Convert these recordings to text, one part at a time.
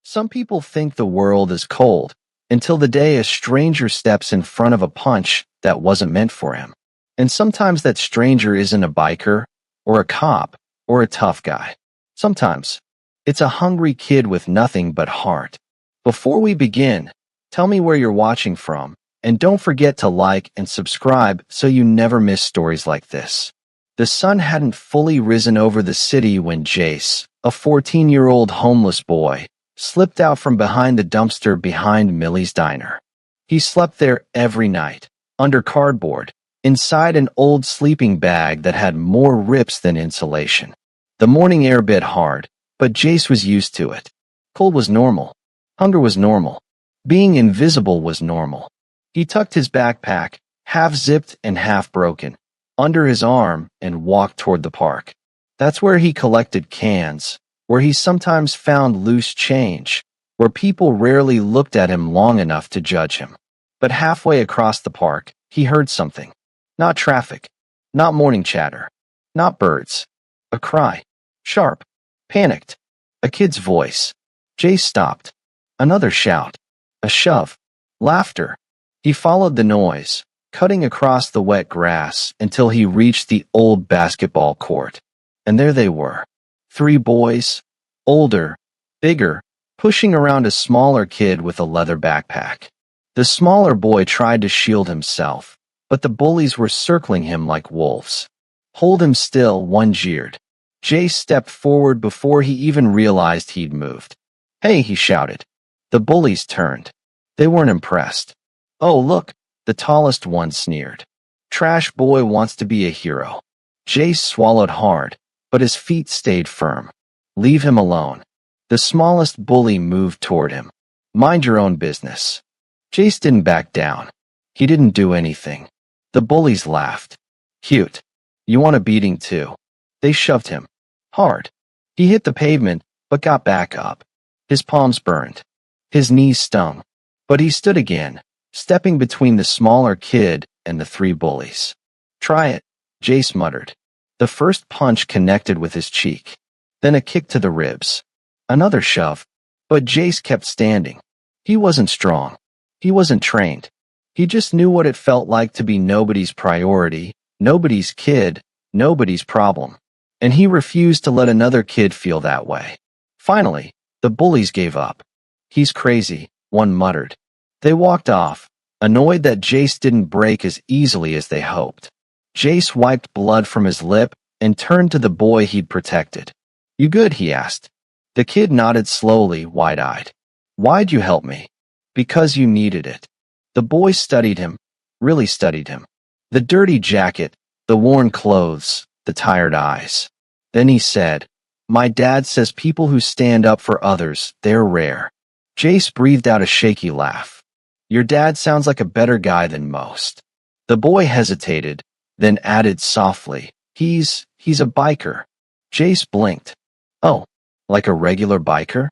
Some people think the world is cold until the day a stranger steps in front of a punch that wasn't meant for him. And sometimes that stranger isn't a biker or a cop or a tough guy. Sometimes it's a hungry kid with nothing but heart. Before we begin, tell me where you're watching from, and don't forget to like and subscribe so you never miss stories like this. The sun hadn't fully risen over the city when Jace, a 14-year-old homeless boy, slipped out from behind the dumpster behind Millie's diner. He slept there every night, under cardboard, inside an old sleeping bag that had more rips than insulation. The morning air bit hard, but Jace was used to it. Cold was normal. Hunger was normal. Being invisible was normal. He tucked his backpack, half zipped and half broken, under his arm and walked toward the park. That's where he collected cans, where he sometimes found loose change, where people rarely looked at him long enough to judge him. But halfway across the park, he heard something. Not traffic, not morning chatter, not birds. A cry, sharp, panicked, a kid's voice. Jace stopped. Another shout, a shove, laughter. He followed the noise, cutting across the wet grass until he reached the old basketball court. And there they were. 3 boys, older, bigger, pushing around a smaller kid with a leather backpack. The smaller boy tried to shield himself, but the bullies were circling him like wolves. Hold him still, one jeered. Jace stepped forward before he even realized he'd moved. Hey, he shouted. The bullies turned. They weren't impressed. Oh, look, the tallest one sneered. Trash boy wants to be a hero. Jace swallowed hard, but his feet stayed firm. Leave him alone. The smallest bully moved toward him. Mind your own business. Jace didn't back down. He didn't do anything. The bullies laughed. Cute. You want a beating too? They shoved him. Hard. He hit the pavement, but got back up. His palms burned. His knees stung. But he stood again, stepping between the smaller kid and the 3 bullies. Try it, Jace muttered. The first punch connected with his cheek. Then a kick to the ribs. Another shove. But Jace kept standing. He wasn't strong. He wasn't trained. He just knew what it felt like to be nobody's priority, nobody's kid, nobody's problem. And he refused to let another kid feel that way. Finally, the bullies gave up. He's crazy, one muttered. They walked off, annoyed that Jace didn't break as easily as they hoped. Jace wiped blood from his lip and turned to the boy he'd protected. You good? He asked. The kid nodded slowly, wide-eyed. Why'd you help me? Because you needed it. The boy studied him, really studied him. The dirty jacket, the worn clothes, the tired eyes. Then he said, My dad says people who stand up for others, they're rare. Jace breathed out a shaky laugh. Your dad sounds like a better guy than most. The boy hesitated, then added softly, He's a biker. Jace blinked. Oh, like a regular biker?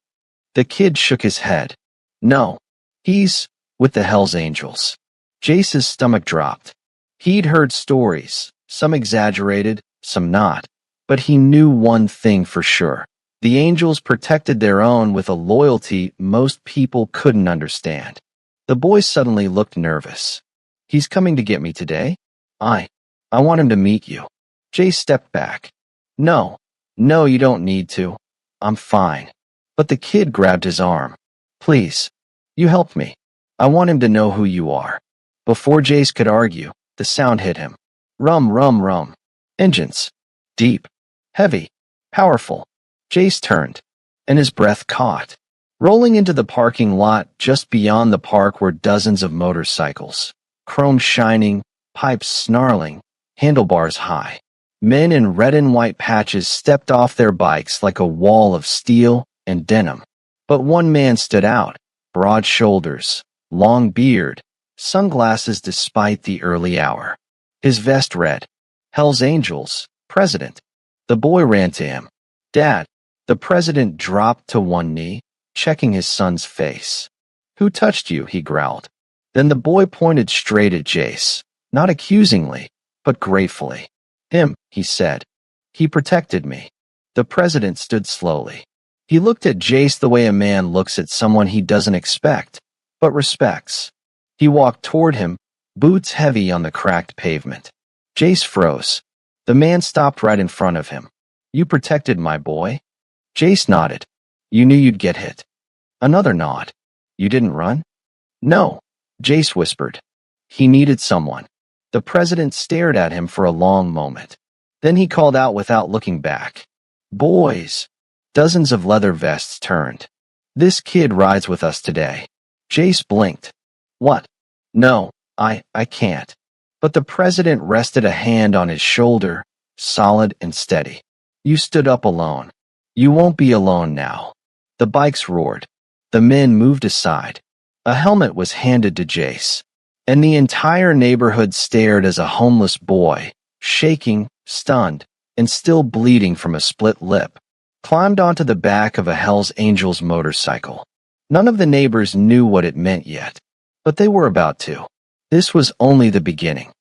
The kid shook his head. No, he's with the Hells Angels. Jace's stomach dropped. He'd heard stories, some exaggerated, some not, but he knew one thing for sure. The Angels protected their own with a loyalty most people couldn't understand. The boy suddenly looked nervous. He's coming to get me today? I want him to meet you. Jace stepped back. No, you don't need to. I'm fine. But the kid grabbed his arm. Please, you help me. I want him to know who you are. Before Jace could argue, the sound hit him. Rum, rum, rum. Engines. Deep. Heavy. Powerful. Jace turned, and his breath caught. Rolling into the parking lot just beyond the park were dozens of motorcycles. Chrome shining, pipes snarling, handlebars high. Men in red and white patches stepped off their bikes like a wall of steel and denim. But one man stood out. Broad shoulders, long beard, sunglasses despite the early hour. His vest read, Hells Angels, President. The boy ran to him. Dad. The president dropped to one knee, checking his son's face. Who touched you? He growled. Then the boy pointed straight at Jace, not accusingly, but gratefully. Him, he said. He protected me. The president stood slowly. He looked at Jace the way a man looks at someone he doesn't expect, but respects. He walked toward him, boots heavy on the cracked pavement. Jace froze. The man stopped right in front of him. You protected my boy? Jace nodded. You knew you'd get hit. Another nod. You didn't run? No, Jace whispered. He needed someone. The president stared at him for a long moment. Then he called out without looking back. Boys! Dozens of leather vests turned. This kid rides with us today. Jace blinked. What? No, I can't. But the president rested a hand on his shoulder, solid and steady. You stood up alone. You won't be alone now. The bikes roared. The men moved aside. A helmet was handed to Jace, and the entire neighborhood stared as a homeless boy, shaking, stunned, and still bleeding from a split lip, climbed onto the back of a Hells Angels motorcycle. None of the neighbors knew what it meant yet, but they were about to. This was only the beginning.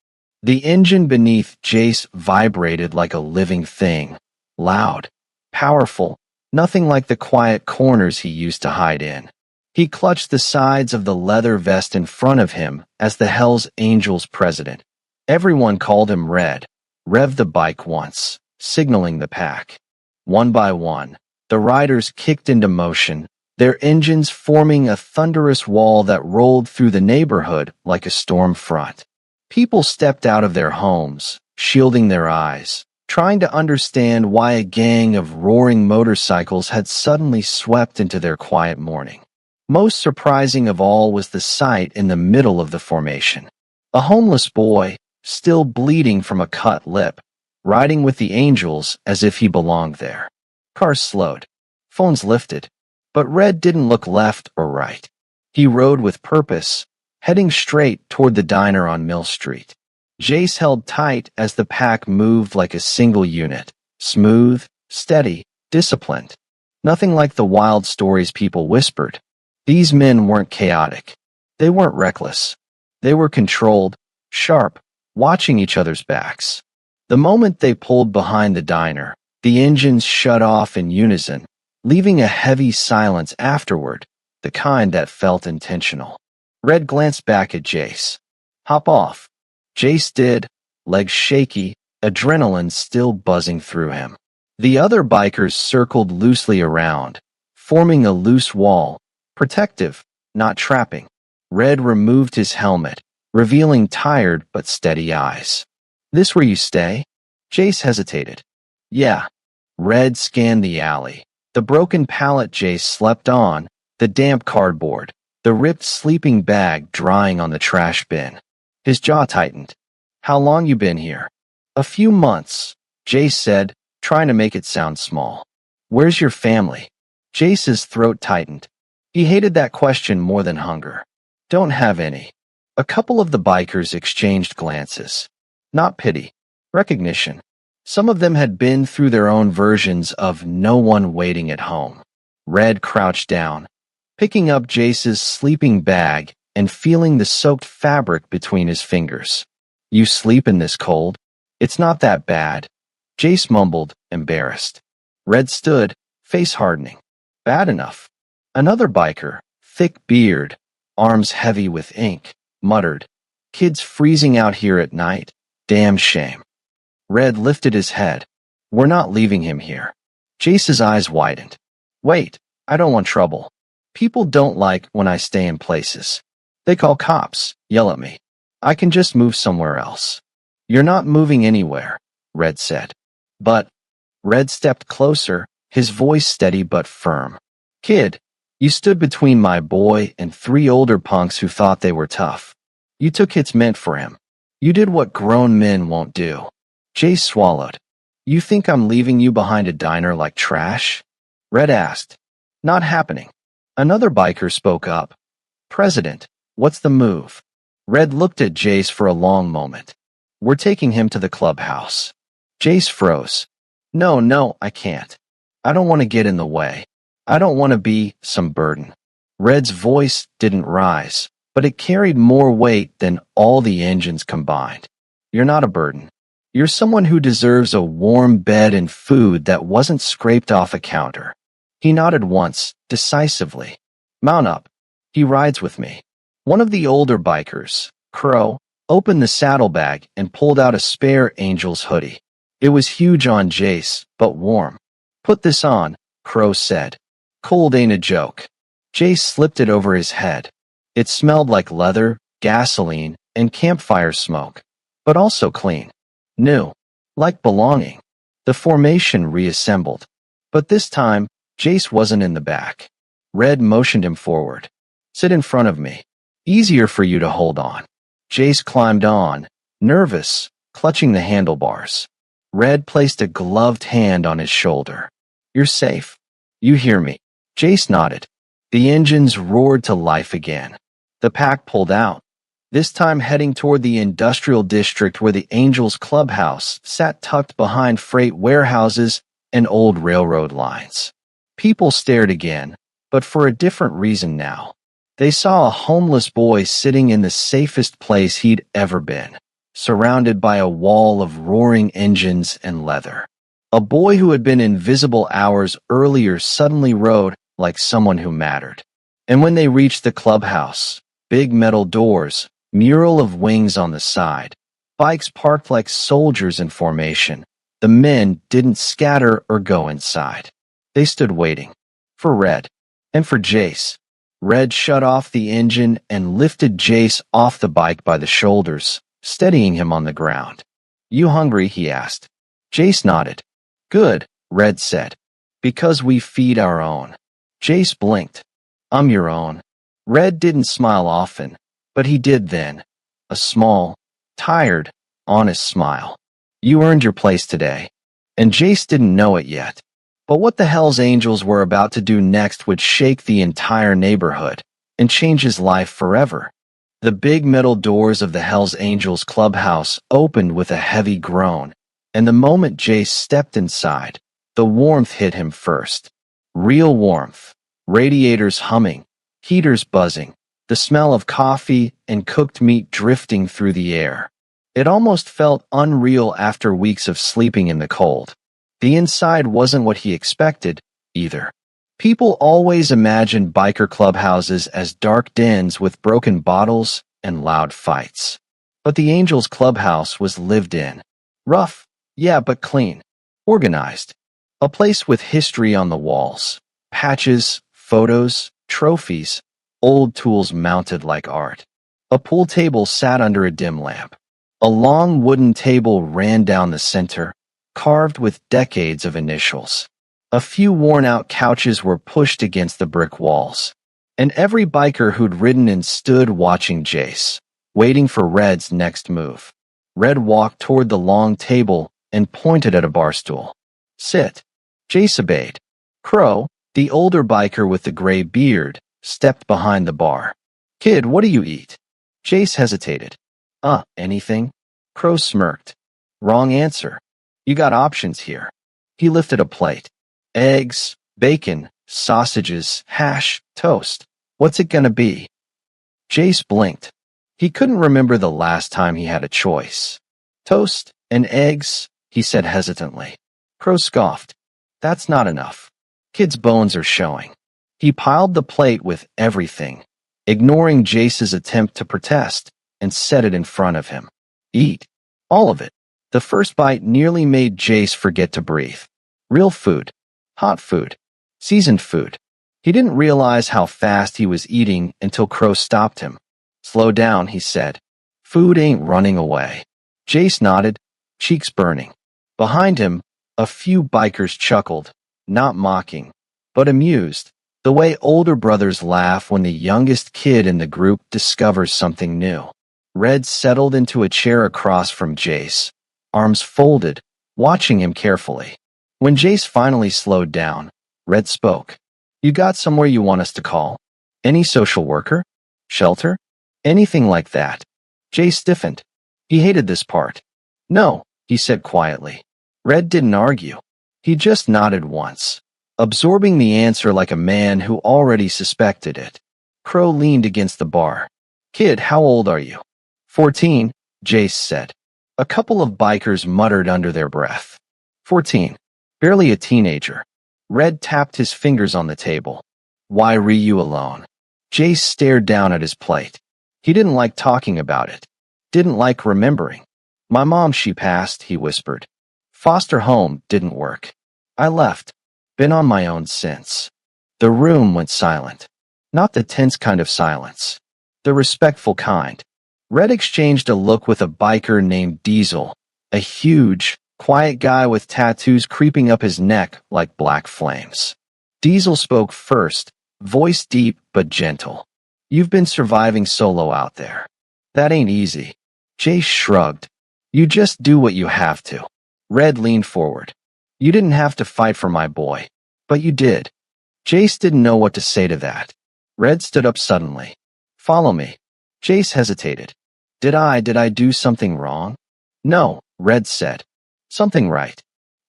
The engine beneath Jace vibrated like a living thing, loud, powerful, nothing like the quiet corners he used to hide in. He clutched the sides of the leather vest in front of him as the Hells Angels president. Everyone called him Red. Revved the bike once, signaling the pack. One by one, the riders kicked into motion, their engines forming a thunderous wall that rolled through the neighborhood like a storm front. People stepped out of their homes, shielding their eyes, trying to understand why a gang of roaring motorcycles had suddenly swept into their quiet morning. Most surprising of all was the sight in the middle of the formation. A homeless boy, still bleeding from a cut lip, riding with the Angels as if he belonged there. Cars slowed. Phones lifted. But Red didn't look left or right. He rode with purpose, heading straight toward the diner on Mill Street. Jace held tight as the pack moved like a single unit, smooth, steady, disciplined. Nothing like the wild stories people whispered. These men weren't chaotic. They weren't reckless. They were controlled, sharp, watching each other's backs. The moment they pulled behind the diner, the engines shut off in unison, leaving a heavy silence afterward, the kind that felt intentional. Red glanced back at Jace. Hop off. Jace did, legs shaky, adrenaline still buzzing through him. The other bikers circled loosely around, forming a loose wall, protective, not trapping. Red removed his helmet, revealing tired but steady eyes. This where you stay? Jace hesitated. Yeah. Red scanned the alley. The broken pallet Jace slept on, the damp cardboard, the ripped sleeping bag drying on the trash bin. His jaw tightened. How long you been here? A few months, Jace said, trying to make it sound small. Where's your family? Jace's throat tightened. He hated that question more than hunger. Don't have any. A couple of the bikers exchanged glances. Not pity. Recognition. Some of them had been through their own versions of no one waiting at home. Red crouched down, picking up Jace's sleeping bag and feeling the soaked fabric between his fingers. You sleep in this cold? It's not that bad. Jace mumbled, embarrassed. Red stood, face hardening. Bad enough. Another biker, thick beard, arms heavy with ink, muttered, Kids freezing out here at night? Damn shame. Red lifted his head. We're not leaving him here. Jace's eyes widened. Wait, I don't want trouble. People don't like when I stay in places. They call cops, yell at me. I can just move somewhere else. You're not moving anywhere, Red said. But, Red stepped closer, his voice steady but firm. Kid, you stood between my boy and 3 older punks who thought they were tough. You took hits meant for him. You did what grown men won't do. Jace swallowed. You think I'm leaving you behind a diner like trash? Red asked. Not happening. Another biker spoke up. President, what's the move? Red looked at Jace for a long moment. We're taking him to the clubhouse. Jace froze. No, I can't. I don't want to get in the way. I don't want to be some burden. Red's voice didn't rise, but it carried more weight than all the engines combined. You're not a burden. You're someone who deserves a warm bed and food that wasn't scraped off a counter. He nodded once, decisively. Mount up. He rides with me. One of the older bikers, Crow, opened the saddlebag and pulled out a spare Angel's hoodie. It was huge on Jace, but warm. Put this on, Crow said. Cold ain't a joke. Jace slipped it over his head. It smelled like leather, gasoline, and campfire smoke, but also clean. New. Like belonging. The formation reassembled. But this time, Jace wasn't in the back. Red motioned him forward. Sit in front of me. Easier for you to hold on. Jace climbed on, nervous, clutching the handlebars. Red placed a gloved hand on his shoulder. You're safe. You hear me. Jace nodded. The engines roared to life again. The pack pulled out, this time heading toward the industrial district where the Angels clubhouse sat tucked behind freight warehouses and old railroad lines. People stared again, but for a different reason now. They saw a homeless boy sitting in the safest place he'd ever been, surrounded by a wall of roaring engines and leather. A boy who had been invisible hours earlier suddenly rode like someone who mattered. And when they reached the clubhouse, big metal doors, mural of wings on the side, bikes parked like soldiers in formation, the men didn't scatter or go inside. They stood waiting. For Red. And for Jace. Red shut off the engine and lifted Jace off the bike by the shoulders, steadying him on the ground. You hungry? He asked. Jace nodded. Good, Red said. Because we feed our own. Jace blinked. I'm your own. Red didn't smile often, but he did then. A small, tired, honest smile. You earned your place today. And Jace didn't know it yet. But what the Hells Angels were about to do next would shake the entire neighborhood and change his life forever. The big metal doors of the Hells Angels clubhouse opened with a heavy groan, and the moment Jace stepped inside, the warmth hit him first. Real warmth. Radiators humming, heaters buzzing, the smell of coffee and cooked meat drifting through the air. It almost felt unreal after weeks of sleeping in the cold. The inside wasn't what he expected, either. People always imagined biker clubhouses as dark dens with broken bottles and loud fights. But the Angels clubhouse was lived in. Rough, yeah, but clean. Organized. A place with history on the walls. Patches, photos, trophies, old tools mounted like art. A pool table sat under a dim lamp. A long wooden table ran down the center, carved with decades of initials. A few worn-out couches were pushed against the brick walls. And every biker who'd ridden in stood watching Jace, waiting for Red's next move. Red walked toward the long table and pointed at a bar stool. Sit. Jace obeyed. Crow, the older biker with the gray beard, stepped behind the bar. Kid, what do you eat? Jace hesitated. Anything? Crow smirked. Wrong answer. You got options here. He lifted a plate. Eggs, bacon, sausages, hash, toast. What's it gonna be? Jace blinked. He couldn't remember the last time he had a choice. Toast and eggs, he said hesitantly. Crow scoffed. That's not enough. Kid's bones are showing. He piled the plate with everything, ignoring Jace's attempt to protest, and set it in front of him. Eat. All of it. The first bite nearly made Jace forget to breathe. Real food. Hot food. Seasoned food. He didn't realize how fast he was eating until Crow stopped him. Slow down, he said. Food ain't running away. Jace nodded, cheeks burning. Behind him, a few bikers chuckled, not mocking, but amused, the way older brothers laugh when the youngest kid in the group discovers something new. Red settled into a chair across from Jace, arms folded, watching him carefully. When Jace finally slowed down, Red spoke. You got somewhere you want us to call? Any social worker? Shelter? Anything like that? Jace stiffened. He hated this part. No, he said quietly. Red didn't argue. He just nodded once, absorbing the answer like a man who already suspected it. Crow leaned against the bar. Kid, how old are you? 14, Jace said. A couple of bikers muttered under their breath. 14. Barely a teenager. Red tapped his fingers on the table. Why were you alone? Jace stared down at his plate. He didn't like talking about it. Didn't like remembering. My mom, she passed, he whispered. Foster home didn't work. I left. Been on my own since. The room went silent. Not the tense kind of silence. The respectful kind. Red exchanged a look with a biker named Diesel, a huge, quiet guy with tattoos creeping up his neck like black flames. Diesel spoke first, voice deep but gentle. You've been surviving solo out there. That ain't easy. Jace shrugged. You just do what you have to. Red leaned forward. You didn't have to fight for my boy. But you did. Jace didn't know what to say to that. Red stood up suddenly. Follow me. Jace hesitated. Did I do something wrong? No, Red said. Something right.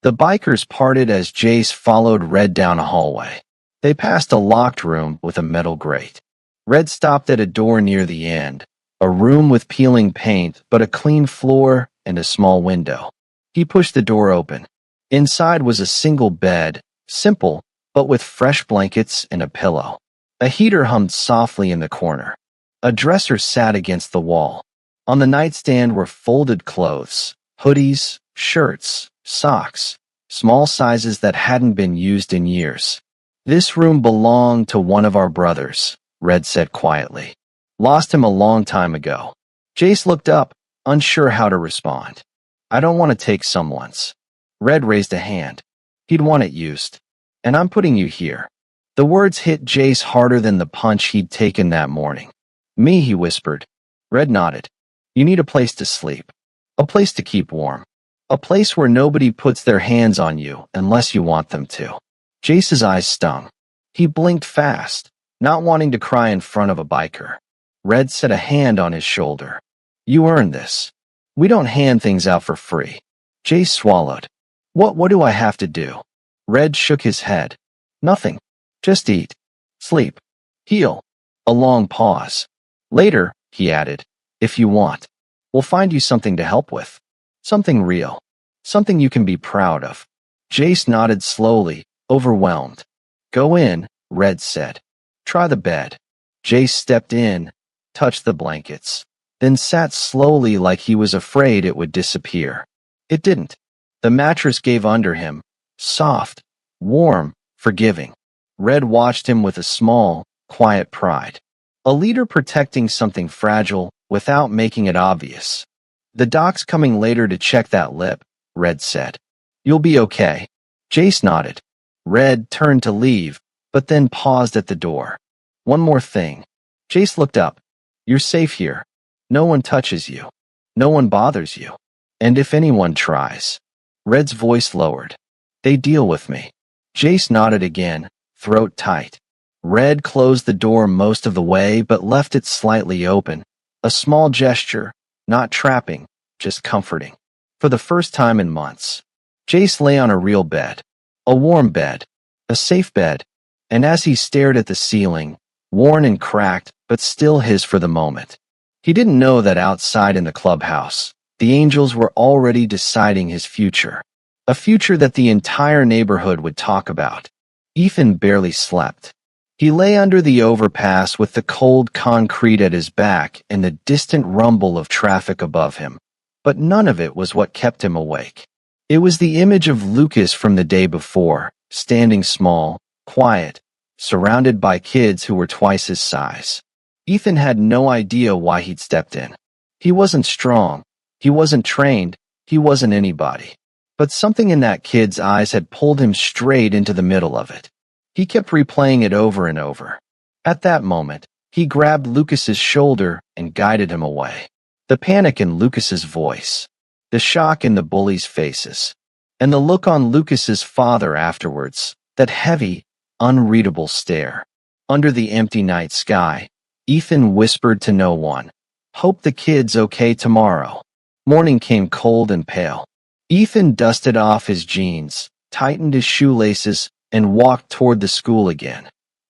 The bikers parted as Jace followed Red down a hallway. They passed a locked room with a metal grate. Red stopped at a door near the end, a room with peeling paint but a clean floor and a small window. He pushed the door open. Inside was a single bed, simple, but with fresh blankets and a pillow. A heater hummed softly in the corner. A dresser sat against the wall. On the nightstand were folded clothes, hoodies, shirts, socks, small sizes that hadn't been used in years. This room belonged to one of our brothers, Red said quietly. Lost him a long time ago. Jace looked up, unsure how to respond. I don't want to take someone's. Red raised a hand. He'd want it used. And I'm putting you here. The words hit Jace harder than the punch he'd taken that morning. Me, he whispered. Red nodded. You need a place to sleep. A place to keep warm. A place where nobody puts their hands on you unless you want them to. Jace's eyes stung. He blinked fast, not wanting to cry in front of a biker. Red set a hand on his shoulder. You earned this. We don't hand things out for free. Jace swallowed. What do I have to do? Red shook his head. Nothing. Just eat. Sleep. Heal. A long pause. Later, he added, if you want, we'll find you something to help with. Something real. Something you can be proud of. Jace nodded slowly, overwhelmed. Go in, Red said. Try the bed. Jace stepped in, touched the blankets, then sat slowly like he was afraid it would disappear. It didn't. The mattress gave under him, soft, warm, forgiving. Red watched him with a small, quiet pride. A leader protecting something fragile without making it obvious. The doc's coming later to check that lip, Red said. You'll be okay. Jace nodded. Red turned to leave, but then paused at the door. One more thing. Jace looked up. You're safe here. No one touches you. No one bothers you. And if anyone tries. Red's voice lowered. They deal with me. Jace nodded again, throat tight. Red closed the door most of the way but left it slightly open. A small gesture, not trapping, just comforting. For the first time in months, Jace lay on a real bed. A warm bed. A safe bed. And as he stared at the ceiling, worn and cracked, but still his for the moment, he didn't know that outside in the clubhouse, the angels were already deciding his future. A future that the entire neighborhood would talk about. Ethan barely slept. He lay under the overpass with the cold concrete at his back and the distant rumble of traffic above him. But none of it was what kept him awake. It was the image of Lucas from the day before, standing small, quiet, surrounded by kids who were twice his size. Ethan had no idea why he'd stepped in. He wasn't strong. He wasn't trained. He wasn't anybody. But something in that kid's eyes had pulled him straight into the middle of it. He kept replaying it over and over. At that moment, he grabbed Lucas's shoulder and guided him away. The panic in Lucas's voice, the shock in the bullies' faces, and the look on Lucas's father afterwards, that heavy, unreadable stare. Under the empty night sky, Ethan whispered to no one, "Hope the kid's okay tomorrow." Morning came cold and pale. Ethan dusted off his jeans, tightened his shoelaces, and walked toward the school again.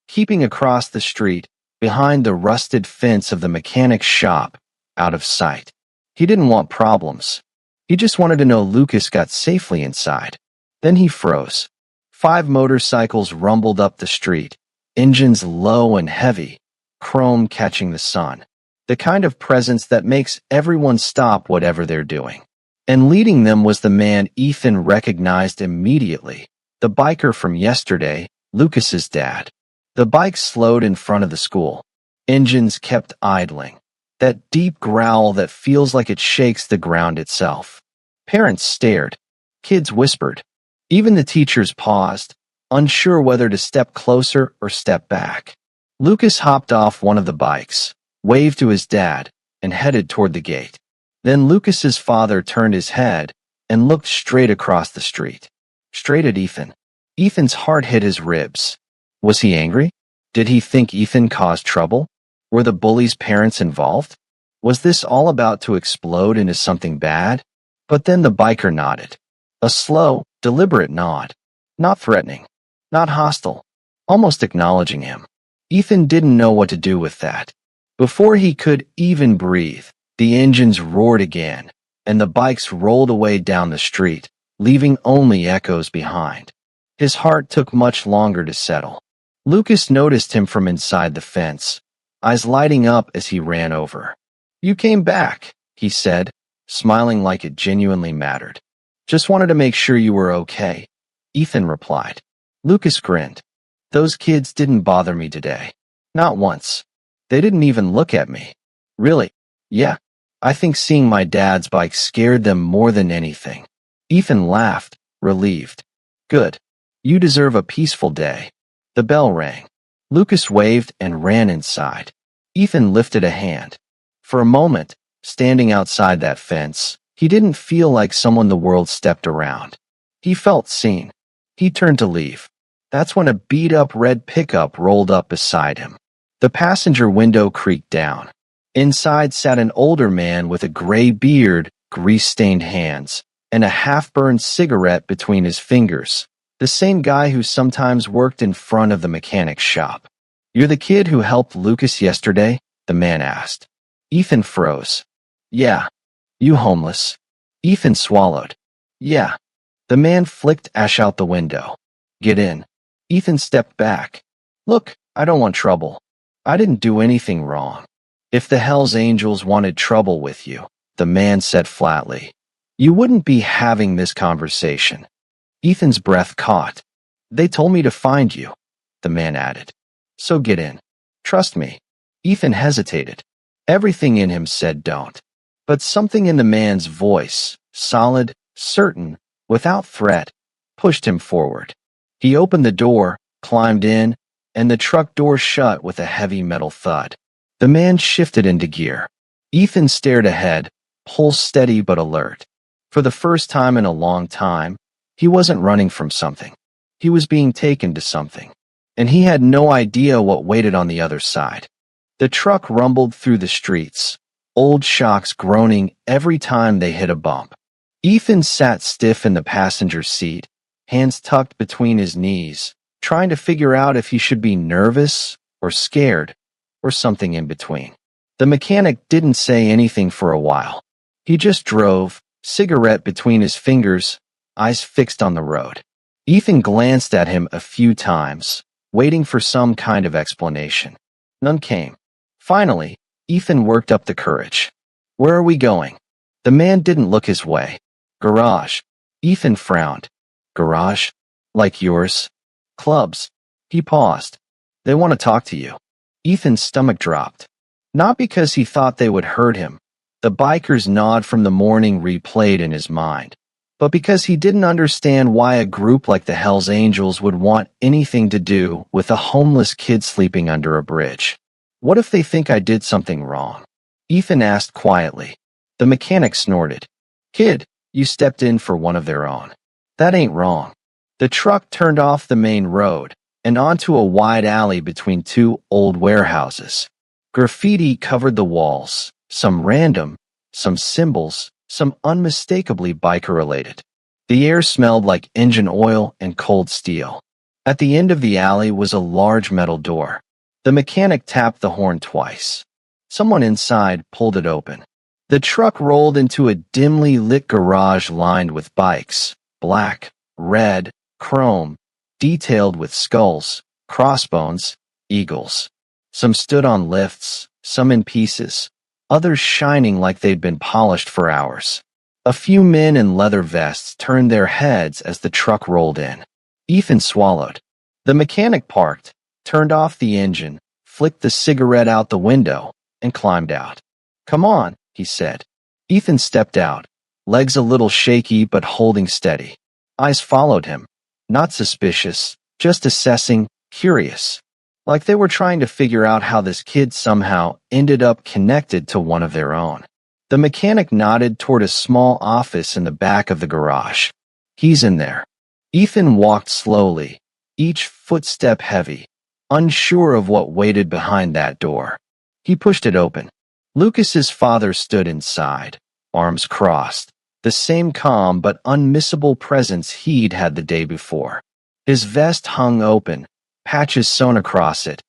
Keeping across the street, behind the rusted fence of the mechanic's shop, out of sight. He didn't want problems. He just wanted to know Lucas got safely inside. Then he froze. 5 motorcycles rumbled up the street, engines low and heavy, chrome catching the sun. The kind of presence that makes everyone stop whatever they're doing. And leading them was the man Ethan recognized immediately, the biker from yesterday, Lucas's dad. The bike slowed in front of the school. Engines kept idling. That deep growl that feels like it shakes the ground itself. Parents stared. Kids whispered. Even the teachers paused, unsure whether to step closer or step back. Lucas hopped off one of the bikes, waved to his dad, and headed toward the gate. Then Lucas's father turned his head and looked straight across the street. Straight at Ethan. Ethan's heart hit his ribs. Was he angry? Did he think Ethan caused trouble? Were the bully's parents involved? Was this all about to explode into something bad? But then the biker nodded. A slow, deliberate nod. Not threatening. Not hostile. Almost acknowledging him. Ethan didn't know what to do with that. Before he could even breathe, the engines roared again, and the bikes rolled away down the street, leaving only echoes behind. His heart took much longer to settle. Lucas noticed him from inside the fence, eyes lighting up as he ran over. "You came back," he said, smiling like it genuinely mattered. "Just wanted to make sure you were okay," Ethan replied. Lucas grinned. "Those kids didn't bother me today. Not once. They didn't even look at me." "Really?" "Yeah. I think seeing my dad's bike scared them more than anything." Ethan laughed, relieved. "Good. You deserve a peaceful day." The bell rang. Lucas waved and ran inside. Ethan lifted a hand. For a moment, standing outside that fence, he didn't feel like someone the world stepped around. He felt seen. He turned to leave. That's when a beat-up red pickup rolled up beside him. The passenger window creaked down. Inside sat an older man with a gray beard, grease-stained hands, and a half-burned cigarette between his fingers. The same guy who sometimes worked in front of the mechanic's shop. "You're the kid who helped Lucas yesterday?" the man asked. Ethan froze. "Yeah." "You homeless?" Ethan swallowed. "Yeah." The man flicked ash out the window. "Get in." Ethan stepped back. "Look, I don't want trouble. I didn't do anything wrong." "If the Hells Angels wanted trouble with you," the man said flatly, "you wouldn't be having this conversation." Ethan's breath caught. "They told me to find you," the man added. "So get in. Trust me." Ethan hesitated. Everything in him said don't. But something in the man's voice, solid, certain, without threat, pushed him forward. He opened the door, climbed in, and the truck door shut with a heavy metal thud. The man shifted into gear. Ethan stared ahead, pulse steady but alert. For the first time in a long time, he wasn't running from something. He was being taken to something. And he had no idea what waited on the other side. The truck rumbled through the streets, old shocks groaning every time they hit a bump. Ethan sat stiff in the passenger seat, hands tucked between his knees, trying to figure out if he should be nervous or scared or something in between. The mechanic didn't say anything for a while. He just drove, cigarette between his fingers, eyes fixed on the road. Ethan glanced at him a few times, waiting for some kind of explanation. None came. Finally, Ethan worked up the courage. "Where are we going?" The man didn't look his way. "Garage." Ethan frowned. "Garage? Like yours?" "Clubs." He paused. "They want to talk to you." Ethan's stomach dropped. Not because he thought they would hurt him. The biker's nod from the morning replayed in his mind. But because he didn't understand why a group like the Hells Angels would want anything to do with a homeless kid sleeping under a bridge. "What if they think I did something wrong?" Ethan asked quietly. The mechanic snorted. "Kid, you stepped in for one of their own. That ain't wrong." The truck turned off the main road and onto a wide alley between two old warehouses. Graffiti covered the walls, some random, some symbols, some unmistakably biker-related. The air smelled like engine oil and cold steel. At the end of the alley was a large metal door. The mechanic tapped the horn twice. Someone inside pulled it open. The truck rolled into a dimly lit garage lined with bikes, black, red, chrome, detailed with skulls, crossbones, eagles. Some stood on lifts, some in pieces, others shining like they'd been polished for hours. A few men in leather vests turned their heads as the truck rolled in. Ethan swallowed. The mechanic parked, turned off the engine, flicked the cigarette out the window, and climbed out. "Come on," he said. Ethan stepped out, legs a little shaky but holding steady. Eyes followed him, not suspicious, just assessing, curious. Like they were trying to figure out how this kid somehow ended up connected to one of their own. The mechanic nodded toward a small office in the back of the garage. "He's in there." Ethan walked slowly, each footstep heavy, unsure of what waited behind that door. He pushed it open. Lucas's father stood inside, arms crossed, the same calm but unmissable presence he'd had the day before. His vest hung open, patches sewn across it,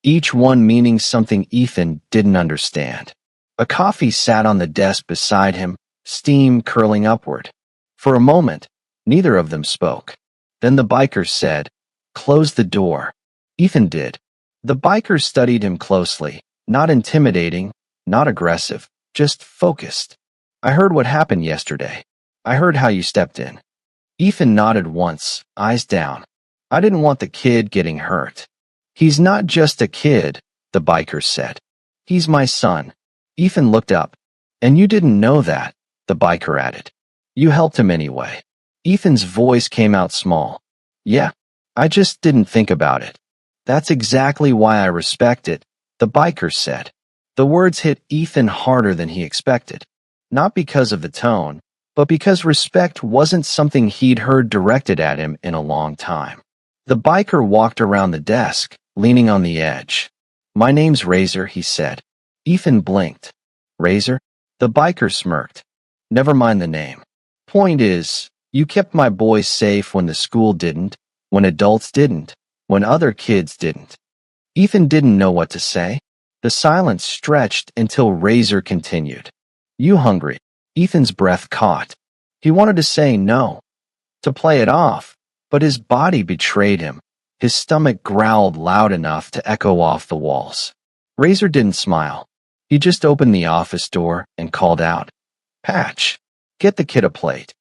each one meaning something Ethan didn't understand. A coffee sat on the desk beside him, steam curling upward. For a moment, neither of them spoke. Then the biker said, "Close the door." Ethan did. The biker studied him closely, not intimidating, not aggressive, just focused. "I heard what happened yesterday. I heard how you stepped in." Ethan nodded once, eyes down. "I didn't want the kid getting hurt." "He's not just a kid," the biker said. "He's my son." Ethan looked up. "And you didn't know that," the biker added. "You helped him anyway." Ethan's voice came out small. "Yeah, I just didn't think about it." "That's exactly why I respect it," the biker said. The words hit Ethan harder than he expected. Not because of the tone, but because respect wasn't something he'd heard directed at him in a long time. The biker walked around the desk, leaning on the edge. "My name's Razor," he said. Ethan blinked. "Razor?" The biker smirked. "Never mind the name. Point is, you kept my boys safe when the school didn't, when adults didn't, when other kids didn't." Ethan didn't know what to say. The silence stretched until Razor continued. "You hungry?" Ethan's breath caught. He wanted to say no, to play it off, but his body betrayed him. His stomach growled loud enough to echo off the walls. Razor didn't smile. He just opened the office door and called out, "Patch, get the kid a plate."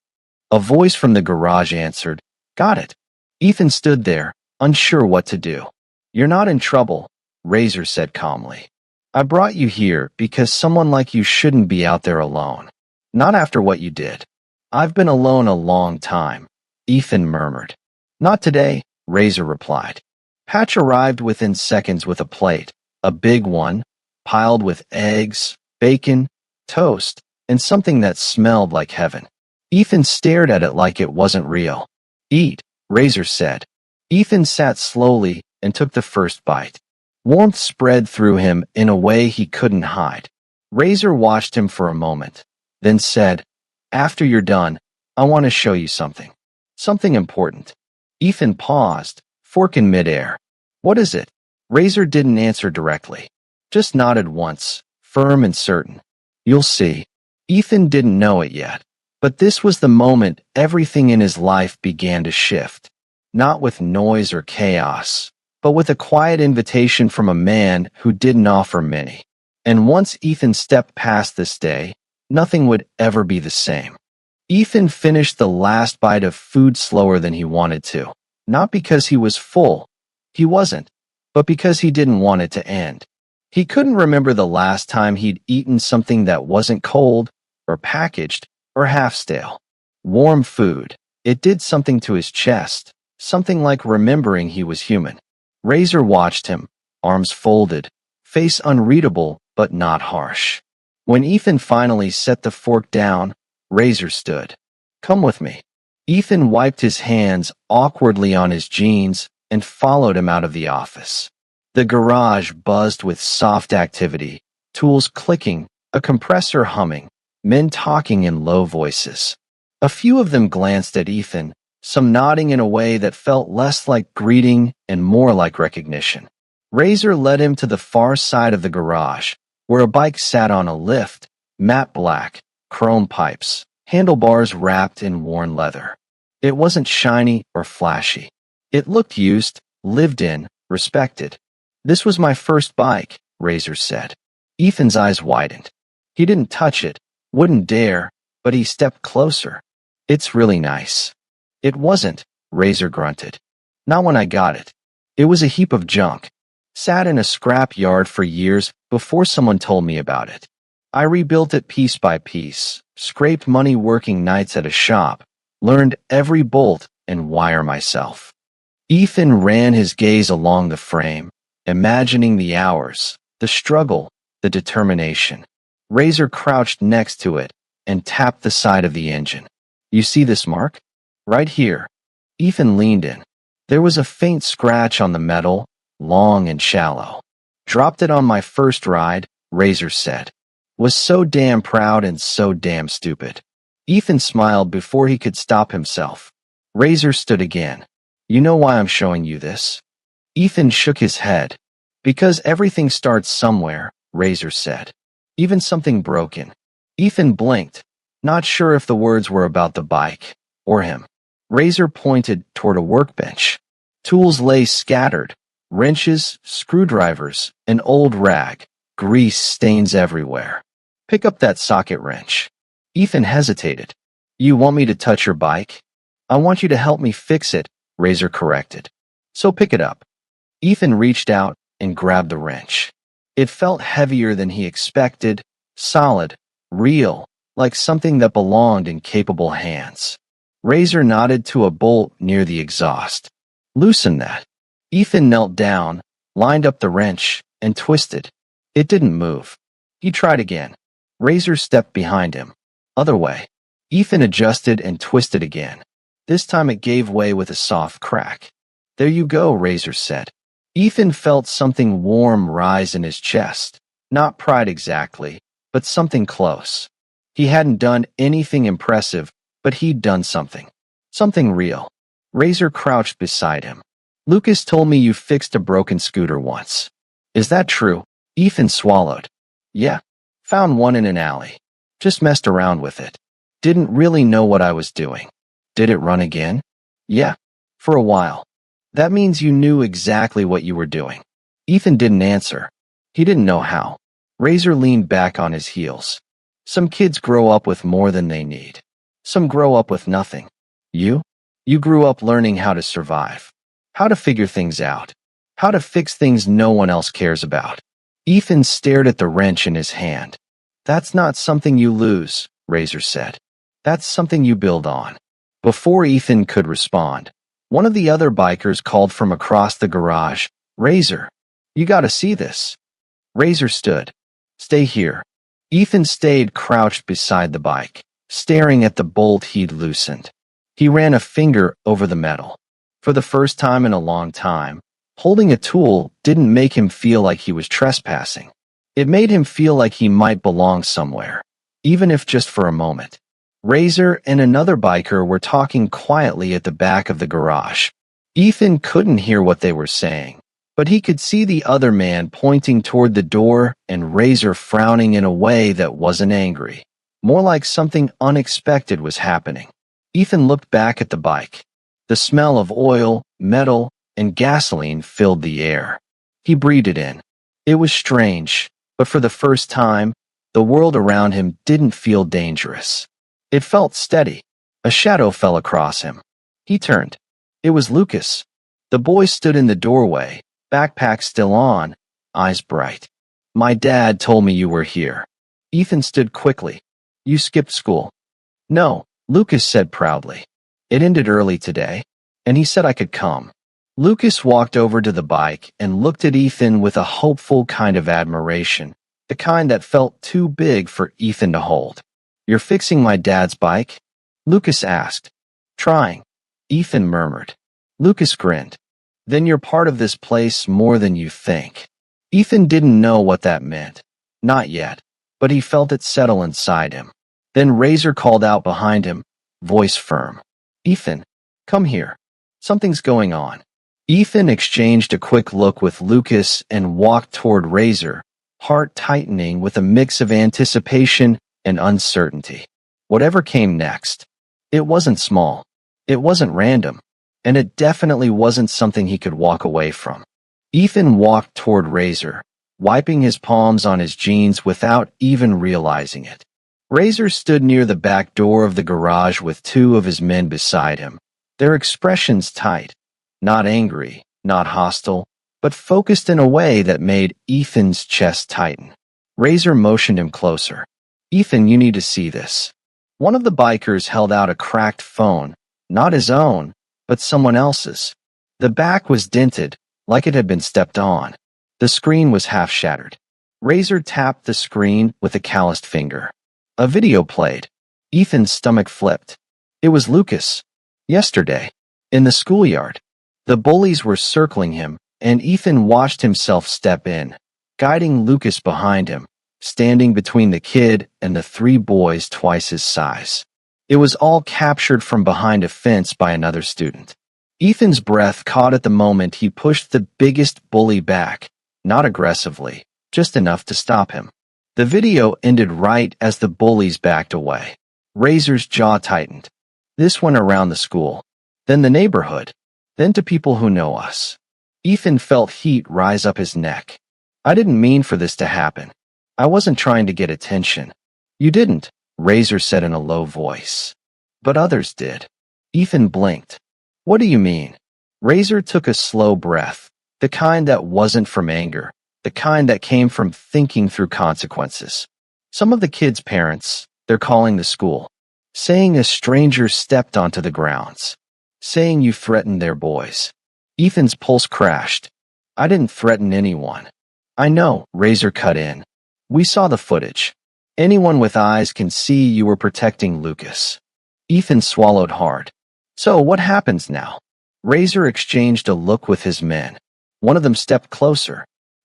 A voice from the garage answered, "Got it." Ethan stood there, unsure what to do. "You're not in trouble," Razor said calmly. "I brought you here because someone like you shouldn't be out there alone. Not after what you did." "I've been alone a long time," Ethan murmured. "Not today," Razor replied. Patch arrived within seconds with a plate, a big one, piled with eggs, bacon, toast, and something that smelled like heaven. Ethan stared at it like it wasn't real. "Eat," Razor said. Ethan sat slowly and took the first bite. Warmth spread through him in a way he couldn't hide. Razor watched him for a moment, then said, "After you're done, I want to show you something. Something important." Ethan paused, fork in midair. "What is it?" Razor didn't answer directly, just nodded once, firm and certain. "You'll see." Ethan didn't know it yet, but this was the moment everything in his life began to shift. Not with noise or chaos, but with a quiet invitation from a man who didn't offer many. And once Ethan stepped past this day, nothing would ever be the same. Ethan finished the last bite of food slower than he wanted to, not because he was full. He wasn't, but because he didn't want it to end. He couldn't remember the last time he'd eaten something that wasn't cold, or packaged, or half-stale. Warm food. It did something to his chest, something like remembering he was human. Razor watched him, arms folded, face unreadable but not harsh. When Ethan finally set the fork down, Razor stood. "Come with me." Ethan wiped his hands awkwardly on his jeans and followed him out of the office. The garage buzzed with soft activity, tools clicking, a compressor humming, men talking in low voices. A few of them glanced at Ethan, some nodding in a way that felt less like greeting and more like recognition. Razor led him to the far side of the garage, where a bike sat on a lift, matte black, chrome pipes, handlebars wrapped in worn leather. It wasn't shiny or flashy. It looked used, lived in, respected. This was my first bike, Razor said. Ethan's eyes widened. He didn't touch it, wouldn't dare, but he stepped closer. It's really nice. It wasn't, Razor grunted. Not when I got it. It was a heap of junk. Sat in a scrap yard for years before someone told me about it. I rebuilt it piece by piece, scraped money working nights at a shop, learned every bolt and wire myself. Ethan ran his gaze along the frame, imagining the hours, the struggle, the determination. Razor crouched next to it and tapped the side of the engine. You see this mark? Right here. Ethan leaned in. There was a faint scratch on the metal, long and shallow. Dropped it on my first ride, Razor said. Was so damn proud and so damn stupid. Ethan smiled before he could stop himself. Razor stood again. You know why I'm showing you this? Ethan shook his head. Because everything starts somewhere, Razor said. Even something broken. Ethan blinked, not sure if the words were about the bike or him. Razor pointed toward a workbench. Tools lay scattered. Wrenches, screwdrivers, an old rag, grease stains everywhere. Pick up that socket wrench. Ethan hesitated. You want me to touch your bike? I want you to help me fix it, Razor corrected. So pick it up. Ethan reached out and grabbed the wrench. It felt heavier than he expected, solid, real, like something that belonged in capable hands. Razor nodded to a bolt near the exhaust. Loosen that. Ethan knelt down, lined up the wrench, and twisted. It didn't move. He tried again. Razor stepped behind him. Other way. Ethan adjusted and twisted again. This time it gave way with a soft crack. There you go, Razor said. Ethan felt something warm rise in his chest. Not pride exactly, but something close. He hadn't done anything impressive, but he'd done something. Something real. Razor crouched beside him. Lucas told me you fixed a broken scooter once. Is that true? Ethan swallowed. Yeah. Found one in an alley. Just messed around with it. Didn't really know what I was doing. Did it run again? Yeah. For a while. That means you knew exactly what you were doing. Ethan didn't answer. He didn't know how. Razor leaned back on his heels. Some kids grow up with more than they need. Some grow up with nothing. You? You grew up learning how to survive. How to figure things out. How to fix things no one else cares about. Ethan stared at the wrench in his hand. That's not something you lose, Razor said. That's something you build on. Before Ethan could respond, one of the other bikers called from across the garage, Razor, you gotta see this. Razor stood. Stay here. Ethan stayed crouched beside the bike, staring at the bolt he'd loosened. He ran a finger over the metal. For the first time in a long time, holding a tool didn't make him feel like he was trespassing. It made him feel like he might belong somewhere, even if just for a moment. Razor and another biker were talking quietly at the back of the garage. Ethan couldn't hear what they were saying, but he could see the other man pointing toward the door and Razor frowning in a way that wasn't angry. More like something unexpected was happening. Ethan looked back at the bike. The smell of oil, metal, and gasoline filled the air. He breathed it in. It was strange, but for the first time, the world around him didn't feel dangerous. It felt steady. A shadow fell across him. He turned. It was Lucas. The boy stood in the doorway, backpack still on, eyes bright. My dad told me you were here. Ethan stood quickly. You skipped school. No, Lucas said proudly. It ended early today, and he said I could come. Lucas walked over to the bike and looked at Ethan with a hopeful kind of admiration, the kind that felt too big for Ethan to hold. You're fixing my dad's bike? Lucas asked. Trying. Ethan murmured. Lucas grinned. Then you're part of this place more than you think. Ethan didn't know what that meant. Not yet, but he felt it settle inside him. Then Razor called out behind him, voice firm. Ethan, come here. Something's going on. Ethan exchanged a quick look with Lucas and walked toward Razor, heart tightening with a mix of anticipation and uncertainty. Whatever came next. It wasn't small. It wasn't random. and it definitely wasn't something he could walk away from. Ethan walked toward Razor, wiping his palms on his jeans without even realizing it. Razor stood near the back door of the garage with two of his men beside him, their expressions tight, not angry, not hostile, but focused in a way that made Ethan's chest tighten. Razor motioned him closer. "Ethan, you need to see this." One of the bikers held out a cracked phone, not his own, but someone else's. The back was dented, like it had been stepped on. The screen was half shattered. Razor tapped the screen with a calloused finger. A video played. Ethan's stomach flipped. It was Lucas. Yesterday. In the schoolyard. The bullies were circling him, and Ethan watched himself step in, guiding Lucas behind him, standing between the kid and the three boys twice his size. It was all captured from behind a fence by another student. Ethan's breath caught at the moment he pushed the biggest bully back, not aggressively, just enough to stop him. The video ended right as the bullies backed away. Razor's jaw tightened. This went around the school, then the neighborhood, then to people who know us. Ethan felt heat rise up his neck. "I didn't mean for this to happen. I wasn't trying to get attention." "You didn't," Razor said in a low voice. "But others did." Ethan blinked. "What do you mean?" Razor took a slow breath, the kind that wasn't from anger, the kind that came from thinking through consequences. "Some of the kids' parents, they're calling the school, saying a stranger stepped onto the grounds, saying you threatened their boys." Ethan's pulse crashed. "I didn't threaten anyone." "I know," Razor cut in. "We saw the footage. Anyone with eyes can see you were protecting Lucas." Ethan swallowed hard. "So what happens now?" Razor exchanged a look with his men. One of them stepped closer.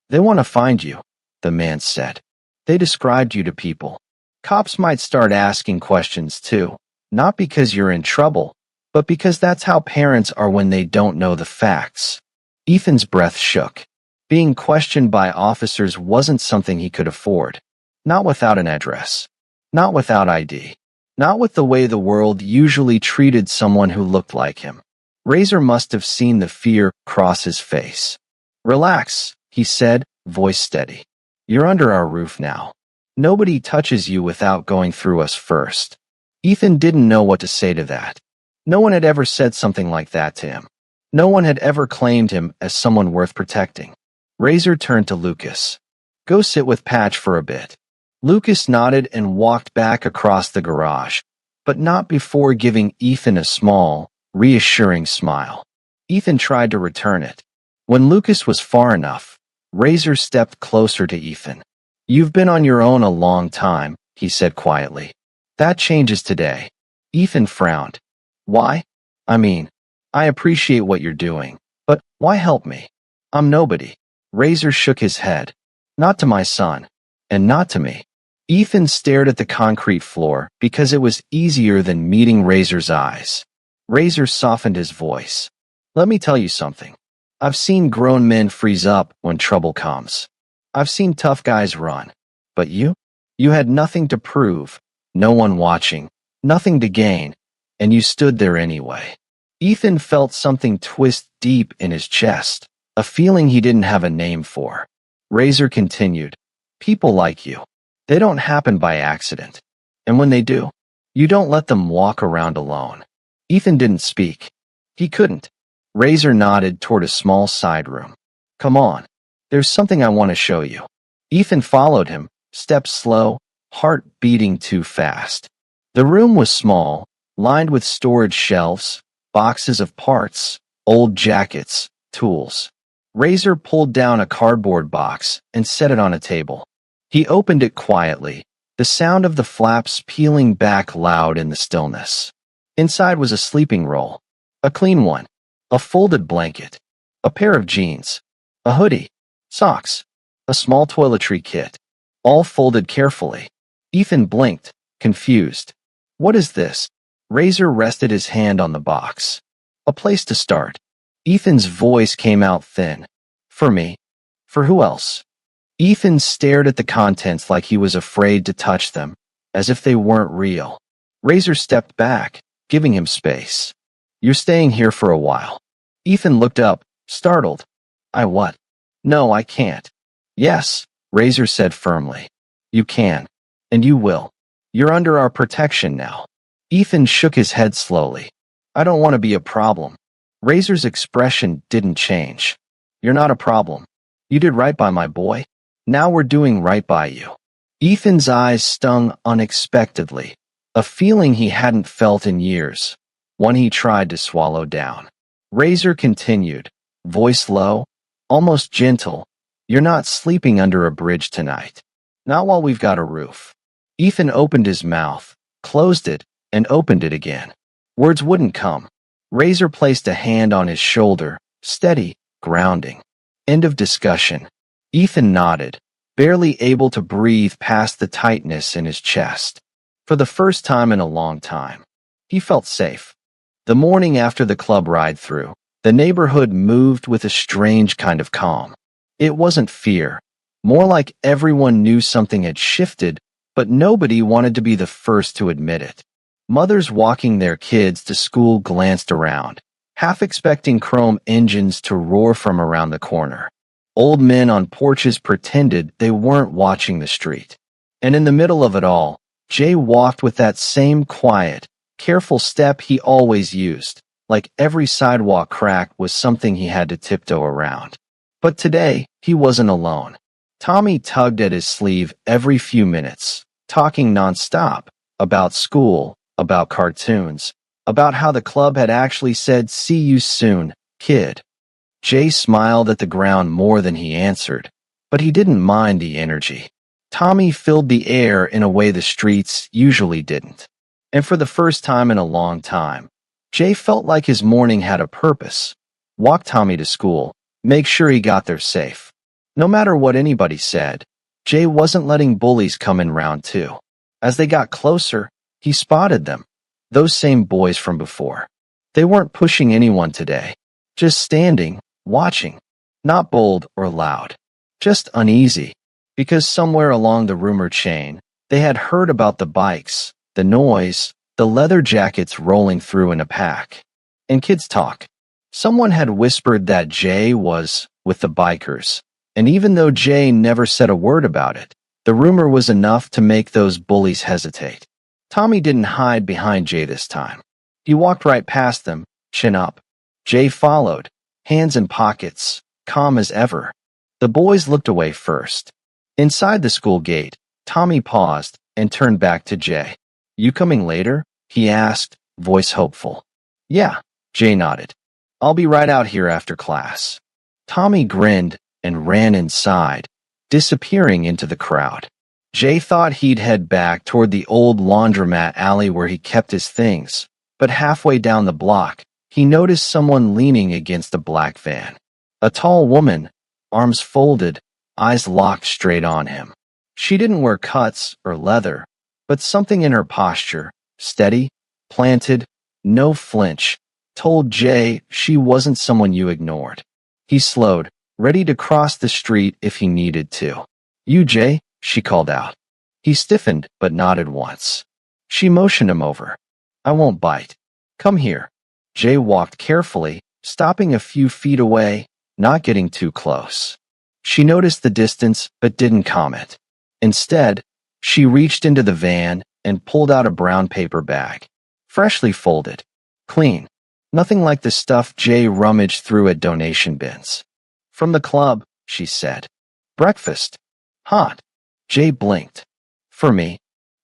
"They want to find you," the man said. "They described you to people. Cops might start asking questions too, not because you're in trouble, but because that's how parents are when they don't know the facts." Ethan's breath shook. Being questioned by officers wasn't something he could afford. Not without an address. Not without ID. Not with the way the world usually treated someone who looked like him. Razor must have seen the fear cross his face. "Relax," he said, voice steady. "You're under our roof now. Nobody touches you without going through us first." Ethan didn't know what to say to that. No one had ever said something like that to him. No one had ever claimed him as someone worth protecting. Razor turned to Lucas. "Go sit with Patch for a bit." Lucas nodded and walked back across the garage, but not before giving Ethan a small, reassuring smile. Ethan tried to return it. When Lucas was far enough, Razor stepped closer to Ethan. "You've been on your own a long time," he said quietly. "That changes today." Ethan frowned. "Why? I mean, I appreciate what you're doing, but why help me? I'm nobody." Razor shook his head. "Not to my son, and not to me." Ethan stared at the concrete floor because it was easier than meeting Razor's eyes. Razor softened his voice. "Let me tell you something. I've seen grown men freeze up when trouble comes. I've seen tough guys run. But you? You had nothing to prove, no one watching, nothing to gain, and you stood there anyway." Ethan felt something twist deep in his chest, a feeling he didn't have a name for. Razor continued, "People like you. They don't happen by accident. And when they do, you don't let them walk around alone." Ethan didn't speak. He couldn't. Razor nodded toward a small side room. "Come on. There's something I want to show you." Ethan followed him, steps slow, heart beating too fast. The room was small, lined with storage shelves, boxes of parts, old jackets, tools. Razor pulled down a cardboard box and set it on a table. He opened it quietly, the sound of the flaps peeling back loud in the stillness. Inside was a sleeping roll, a clean one, a folded blanket, a pair of jeans, a hoodie, socks, a small toiletry kit, all folded carefully. Ethan blinked, confused. "What is this?" Razor rested his hand on the box. "A place to start." Ethan's voice came out thin. "For me? For who else?" Ethan stared at the contents like he was afraid to touch them, as if they weren't real. Razor stepped back, giving him space. You're staying here for a while. Ethan looked up, startled. I what? No, I can't. Yes, Razor said firmly. You can. And you will. You're under our protection now. Ethan shook his head slowly. I don't want to be a problem. Razor's expression didn't change. You're not a problem. You did right by my boy. Now we're doing right by you. Ethan's eyes stung unexpectedly, a feeling he hadn't felt in years, one he tried to swallow down. Razor continued, voice low, almost gentle. You're not sleeping under a bridge tonight. Not while we've got a roof. Ethan opened his mouth, closed it, and opened it again. Words wouldn't come. Razor placed a hand on his shoulder, steady, grounding. End of discussion. Ethan nodded, barely able to breathe past the tightness in his chest. For the first time in a long time, he felt safe. The morning after the club ride through, the neighborhood moved with a strange kind of calm. It wasn't fear, more like everyone knew something had shifted, but nobody wanted to be the first to admit it. Mothers walking their kids to school glanced around, half expecting chrome engines to roar from around the corner. Old men on porches pretended they weren't watching the street. And in the middle of it all, Jay walked with that same quiet, careful step he always used, like every sidewalk crack was something he had to tiptoe around. But today, he wasn't alone. Tommy tugged at his sleeve every few minutes, talking nonstop about school, about cartoons, about how the club had actually said, "See you soon, kid." Jay smiled at the ground more than he answered, but he didn't mind the energy. Tommy filled the air in a way the streets usually didn't. And for the first time in a long time, Jay felt like his morning had a purpose. Walk Tommy to school, make sure he got there safe. No matter what anybody said, Jay wasn't letting bullies come in round two. As they got closer, he spotted them, those same boys from before. They weren't pushing anyone today, just standing, watching, not bold or loud, just uneasy, because somewhere along the rumor chain, they had heard about the bikes, the noise, the leather jackets rolling through in a pack. And kids talk. Someone had whispered that Jay was with the bikers, and even though Jay never said a word about it, the rumor was enough to make those bullies hesitate. Tommy didn't hide behind Jay this time. He walked right past them, chin up. Jay followed, hands in pockets, calm as ever. The boys looked away first. Inside the school gate, Tommy paused and turned back to Jay. You coming later? He asked, voice hopeful. Yeah, Jay nodded. I'll be right out here after class. Tommy grinned and ran inside, disappearing into the crowd. Jay thought he'd head back toward the old laundromat alley where he kept his things, but halfway down the block, he noticed someone leaning against a black van. A tall woman, arms folded, eyes locked straight on him. She didn't wear cuts or leather, but something in her posture, steady, planted, no flinch, told Jay she wasn't someone you ignored. He slowed, ready to cross the street if he needed to. You, Jay? She called out. He stiffened but nodded once. She motioned him over. I won't bite. Come here. Jay walked carefully, stopping a few feet away, not getting too close. She noticed the distance but didn't comment. Instead, she reached into the van and pulled out a brown paper bag. Freshly folded. Clean. Nothing like the stuff Jay rummaged through at donation bins. From the club, she said. Breakfast. Hot. Jay blinked. For me.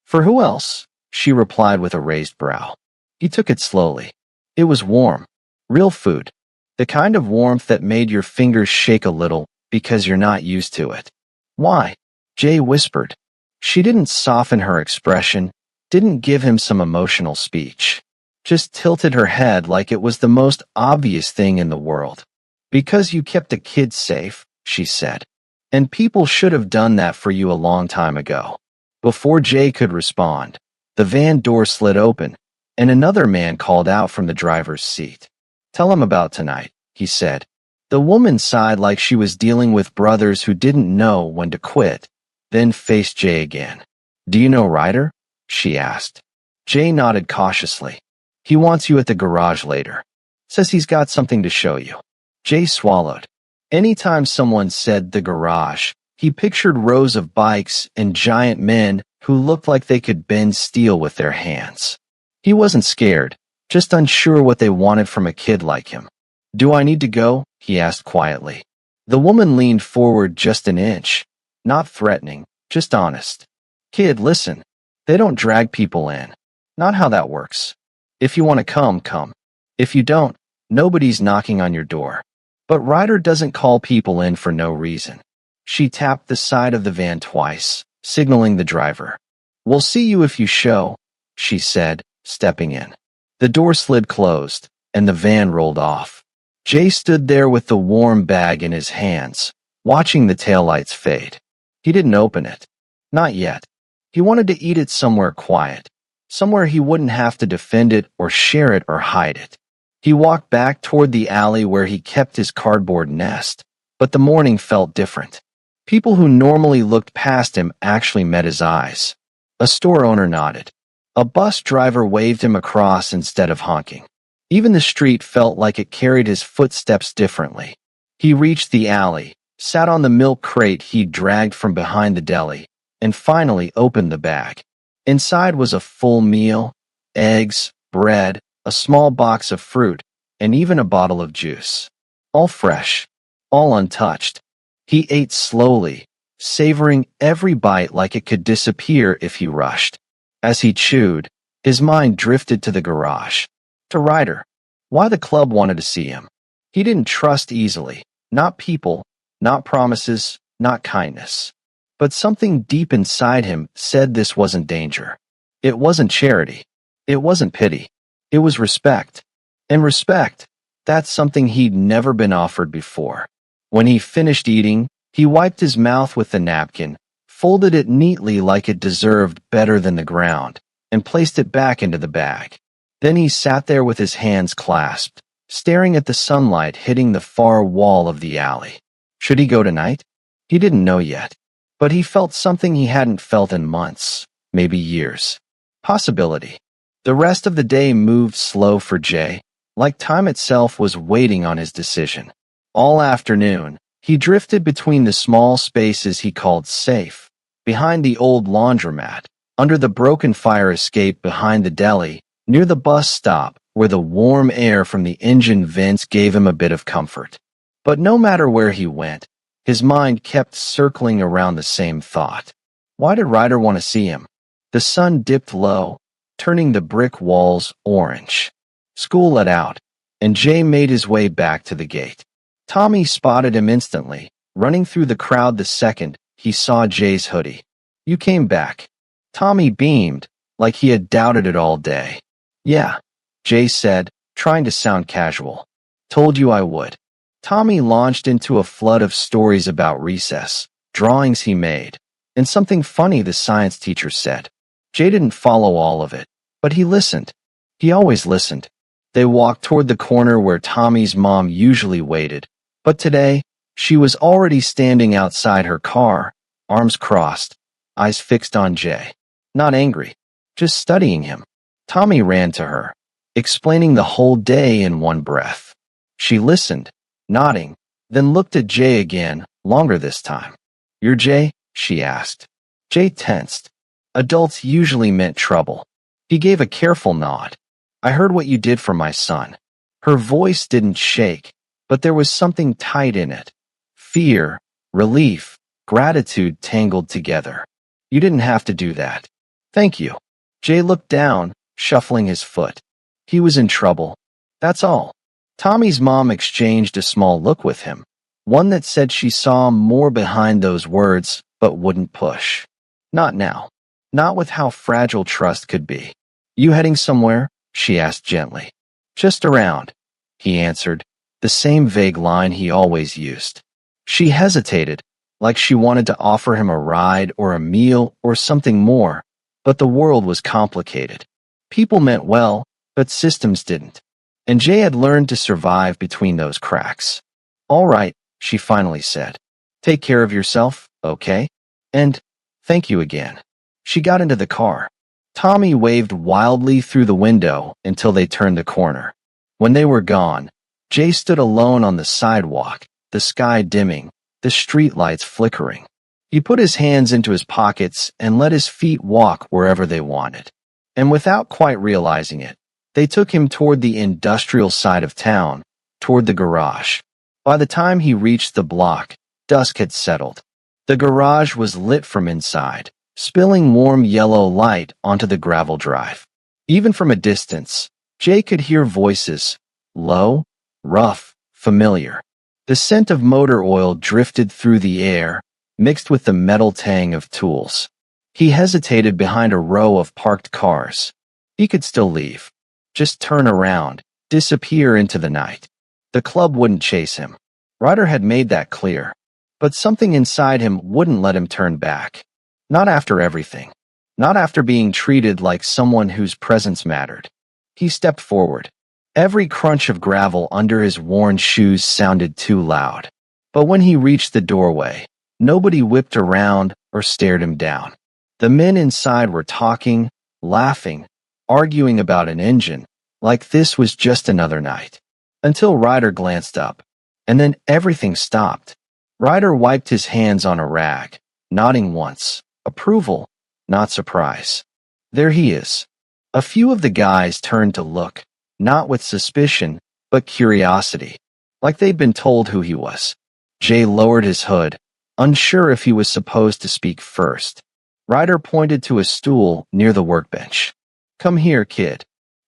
For who else? She replied with a raised brow. He took it slowly. It was warm. Real food. The kind of warmth that made your fingers shake a little because you're not used to it. Why? Jay whispered. She didn't soften her expression, didn't give him some emotional speech. Just tilted her head like it was the most obvious thing in the world. Because you kept the kids safe, she said. And people should have done that for you a long time ago. Before Jay could respond, the van door slid open, and another man called out from the driver's seat. Tell him about tonight, he said. The woman sighed like she was dealing with brothers who didn't know when to quit, then faced Jay again. Do you know Ryder? She asked. Jay nodded cautiously. He wants you at the garage later. Says he's got something to show you. Jay swallowed. Anytime someone said the garage, he pictured rows of bikes and giant men who looked like they could bend steel with their hands. He wasn't scared, just unsure what they wanted from a kid like him. Do I need to go? He asked quietly. The woman leaned forward just an inch. Not threatening, just honest. Kid, listen. They don't drag people in. Not how that works. If you want to come, come. If you don't, nobody's knocking on your door. But Ryder doesn't call people in for no reason. She tapped the side of the van twice, signaling the driver. We'll see you if you show, she said, stepping in. The door slid closed, and the van rolled off. Jay stood there with the warm bag in his hands, watching the taillights fade. He didn't open it. Not yet. He wanted to eat it somewhere quiet, somewhere he wouldn't have to defend it or share it or hide it. He walked back toward the alley where he kept his cardboard nest, but the morning felt different. People who normally looked past him actually met his eyes. A store owner nodded. A bus driver waved him across instead of honking. Even the street felt like it carried his footsteps differently. He reached the alley, sat on the milk crate he'd dragged from behind the deli, and finally opened the bag. Inside was a full meal, eggs, bread, a small box of fruit, and even a bottle of juice. All fresh, all untouched. He ate slowly, savoring every bite like it could disappear if he rushed. As he chewed, his mind drifted to the garage. To Ryder. Why the club wanted to see him. He didn't trust easily. Not people, not promises, not kindness. But something deep inside him said this wasn't danger. It wasn't charity. It wasn't pity. It was respect. And respect, that's something he'd never been offered before. When he finished eating, he wiped his mouth with the napkin, folded it neatly like it deserved better than the ground, and placed it back into the bag. Then he sat there with his hands clasped, staring at the sunlight hitting the far wall of the alley. Should he go tonight? He didn't know yet. But he felt something he hadn't felt in months, maybe years. Possibility. The rest of the day moved slow for Jay, like time itself was waiting on his decision. All afternoon, he drifted between the small spaces he called safe, behind the old laundromat, under the broken fire escape behind the deli, near the bus stop where the warm air from the engine vents gave him a bit of comfort. But no matter where he went, his mind kept circling around the same thought. Why did Ryder want to see him? The sun dipped low, turning the brick walls orange. School let out, and Jay made his way back to the gate. Tommy spotted him instantly, running through the crowd the second he saw Jay's hoodie. You came back. Tommy beamed, like he had doubted it all day. Yeah, Jay said, trying to sound casual. Told you I would. Tommy launched into a flood of stories about recess, drawings he made, and something funny the science teacher said. Jay didn't follow all of it, but he listened. He always listened. They walked toward the corner where Tommy's mom usually waited, but today, she was already standing outside her car, arms crossed, eyes fixed on Jay. Not angry, just studying him. Tommy ran to her, explaining the whole day in one breath. She listened, nodding, then looked at Jay again, longer this time. You're Jay? She asked. Jay tensed. Adults usually meant trouble. He gave a careful nod. I heard what you did for my son. Her voice didn't shake, but there was something tight in it. Fear, relief, gratitude tangled together. You didn't have to do that. Thank you. Jay looked down, shuffling his foot. He was in trouble. That's all. Tommy's mom exchanged a small look with him, one that said she saw more behind those words but wouldn't push. Not now. Not with how fragile trust could be. You heading somewhere? She asked gently. Just around, he answered, the same vague line he always used. She hesitated, like she wanted to offer him a ride or a meal or something more, but the world was complicated. People meant well, but systems didn't. And Jay had learned to survive between those cracks. All right, she finally said. Take care of yourself, okay? And thank you again. She got into the car. Tommy waved wildly through the window until they turned the corner. When they were gone, Jay stood alone on the sidewalk, the sky dimming, the streetlights flickering. He put his hands into his pockets and let his feet walk wherever they wanted. And without quite realizing it, they took him toward the industrial side of town, toward the garage. By the time he reached the block, dusk had settled. The garage was lit from inside, spilling warm yellow light onto the gravel drive. Even from a distance, Jay could hear voices, low, rough, familiar. The scent of motor oil drifted through the air, mixed with the metal tang of tools. He hesitated behind a row of parked cars. He could still leave. Just turn around, disappear into the night. The club wouldn't chase him. Ryder had made that clear. But something inside him wouldn't let him turn back. Not after everything. Not after being treated like someone whose presence mattered. He stepped forward. Every crunch of gravel under his worn shoes sounded too loud. But when he reached the doorway, nobody whipped around or stared him down. The men inside were talking, laughing, arguing about an engine, like this was just another night. Until Ryder glanced up. And then everything stopped. Ryder wiped his hands on a rag, nodding once. Approval, not surprise. There he is. A few of the guys turned to look, not with suspicion, but curiosity, like they'd been told who he was. Jay lowered his hood, unsure if he was supposed to speak first. Ryder pointed to a stool near the workbench. Come here, kid.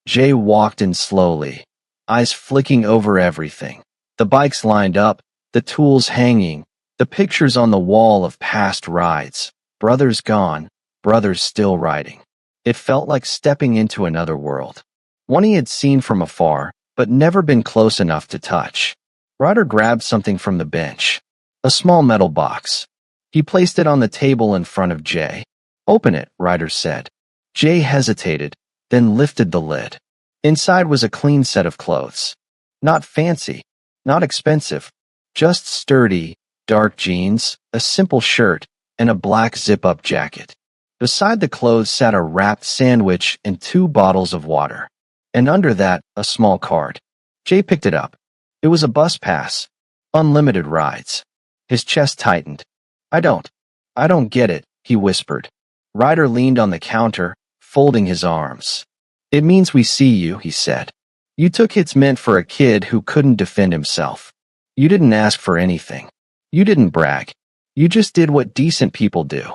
Jay walked in slowly, eyes flicking over everything. The bikes lined up, the tools hanging, the pictures on the wall of past rides. Brothers gone, brothers still riding. It felt like stepping into another world. One he had seen from afar, but never been close enough to touch. Ryder grabbed something from the bench. A small metal box. He placed it on the table in front of Jay. Open it, Ryder said. Jay hesitated, then lifted the lid. Inside was a clean set of clothes. Not fancy, not expensive, just sturdy, dark jeans, a simple shirt, and a black zip-up jacket. Beside the clothes sat a wrapped sandwich and 2 bottles of water. And under that, a small card. Jay picked it up. It was a bus pass. Unlimited rides. His chest tightened. I don't get it, he whispered. Ryder leaned on the counter, folding his arms. It means we see you, he said. You took hits meant for a kid who couldn't defend himself. You didn't ask for anything. You didn't brag. You just did what decent people do.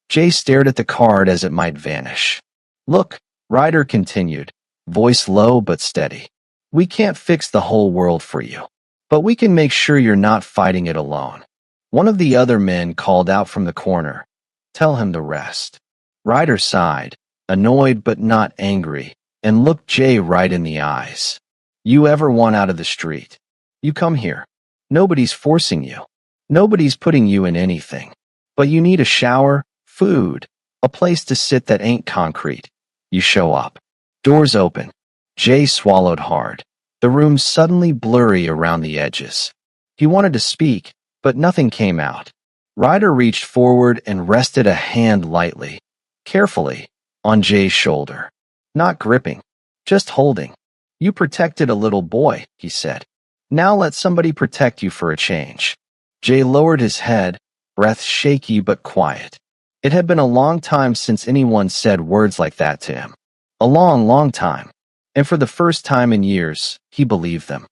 Jay stared at the card as it might vanish. Look, Ryder continued, voice low but steady. We can't fix the whole world for you, but we can make sure you're not fighting it alone. One of the other men called out from the corner. Tell him the rest. Ryder sighed, annoyed but not angry, and looked Jay right in the eyes. You ever want out of the street? You come here. Nobody's forcing you. Nobody's putting you in anything. But you need a shower, food, a place to sit that ain't concrete. You show up. Doors open. Jay swallowed hard. The room suddenly blurry around the edges. He wanted to speak, but nothing came out. Ryder reached forward and rested a hand lightly, carefully, on Jay's shoulder. Not gripping, just holding. You protected a little boy, he said. Now let somebody protect you for a change. Jay lowered his head, breath shaky but quiet. It had been a long time since anyone said words like that to him. A long, long time. And for the first time in years, he believed them.